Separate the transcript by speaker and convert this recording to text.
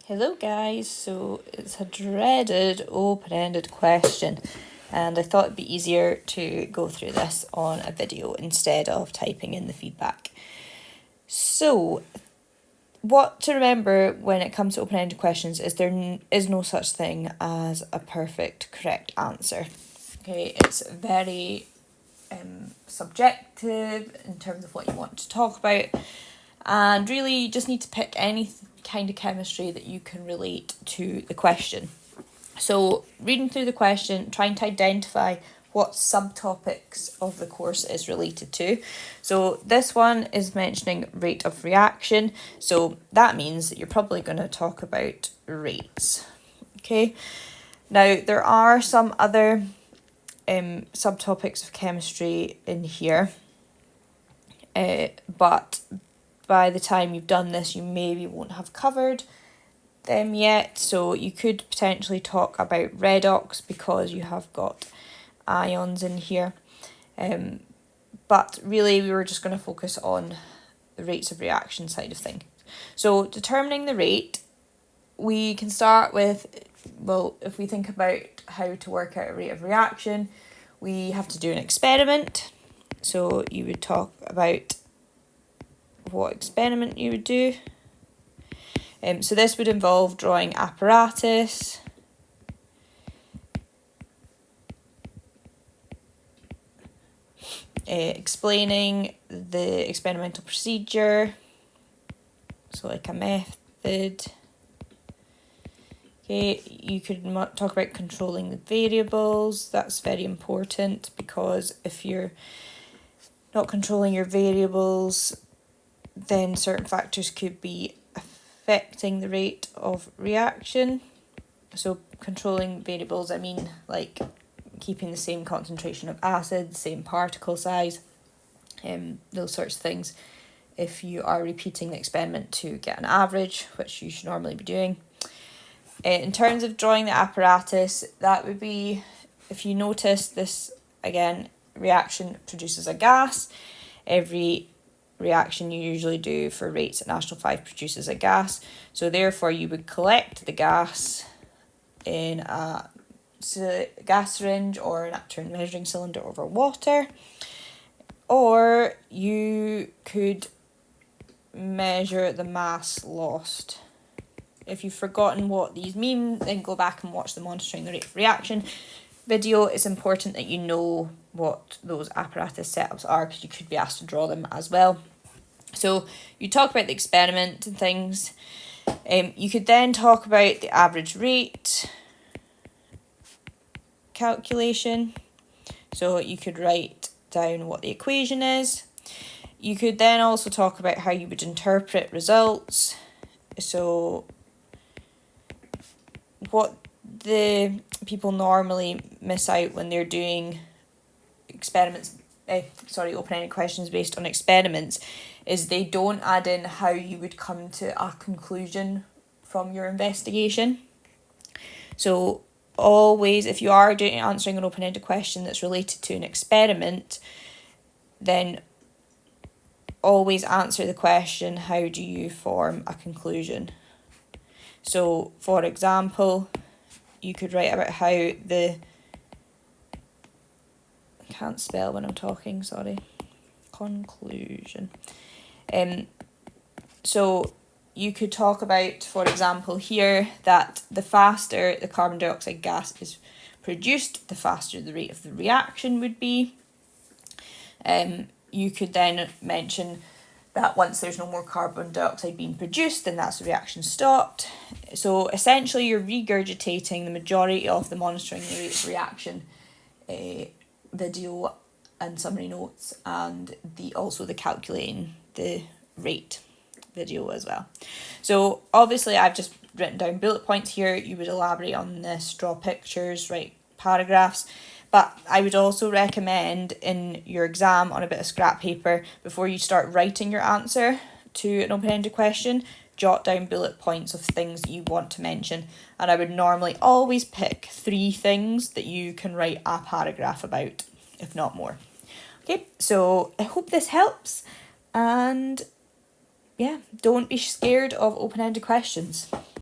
Speaker 1: Hello guys, so it's a dreaded open-ended question and I thought it'd be easier to go through this on a video instead of typing in the feedback. So what to remember when it comes to open-ended questions is there is no such thing as a perfect correct answer. Okay, it's very subjective in terms of what you want to talk about, and really you just need to pick any kind of chemistry that you can relate to the question. So reading through the question, trying to identify what subtopics of the course is related to. So this one is mentioning rate of reaction, so that means that you're probably going to talk about rates. Okay, now there are some other subtopics of chemistry in here, but by the time you've done this you maybe won't have covered them yet. So you could potentially talk about redox because you have got ions in here, but really we were just going to focus on the rates of reaction side of things. So determining the rate, we can start with, well, if we think about how to work out a rate of reaction, we have to do an experiment. So you would talk about what experiment you would do. So this would involve drawing apparatus, explaining the experimental procedure, so like a method. Okay, you could talk about controlling the variables. That's very important because if you're not controlling your variables, then certain factors could be affecting the rate of reaction. So controlling variables, I mean like keeping the same concentration of acid, same particle size, those sorts of things. If you are repeating the experiment to get an average, which you should normally be doing. In terms of drawing the apparatus, that would be, if you notice this again, reaction produces a gas. Every reaction you usually do for rates at National 5 produces a gas. So therefore you would collect the gas in a gas syringe or an actual measuring cylinder over water. Or you could measure the mass lost. If you've forgotten what these mean, then go back and watch the monitoring the rate of reaction video. It's important that you know what those apparatus setups are because you could be asked to draw them as well. So you talk about the experiment and things. You could then talk about the average rate calculation. So you could write down what the equation is. You could then also talk about how you would interpret results. So what the people normally miss out when they're doing experiments, open-ended questions based on experiments, is they don't add in how you would come to a conclusion from your investigation. So always, if you are answering an open-ended question that's related to an experiment, then always answer the question, how do you form a conclusion? So for example, you could write about how I can't spell when I'm talking, sorry. Conclusion. So you could talk about, for example, here that the faster the carbon dioxide gas is produced, the faster the rate of the reaction would be. You could then mention that once there's no more carbon dioxide being produced, then that's the reaction stopped. So essentially you're regurgitating the majority of the monitoring the rate of reaction video and summary notes, and also the calculating the rate video as well. So obviously I've just written down bullet points here. You would elaborate on this, draw pictures, write paragraphs. But I would also recommend in your exam on a bit of scrap paper, before you start writing your answer to an open-ended question, jot down bullet points of things that you want to mention. And I would normally always pick 3 things that you can write a paragraph about, if not more. Okay, so I hope this helps. And yeah, don't be scared of open-ended questions.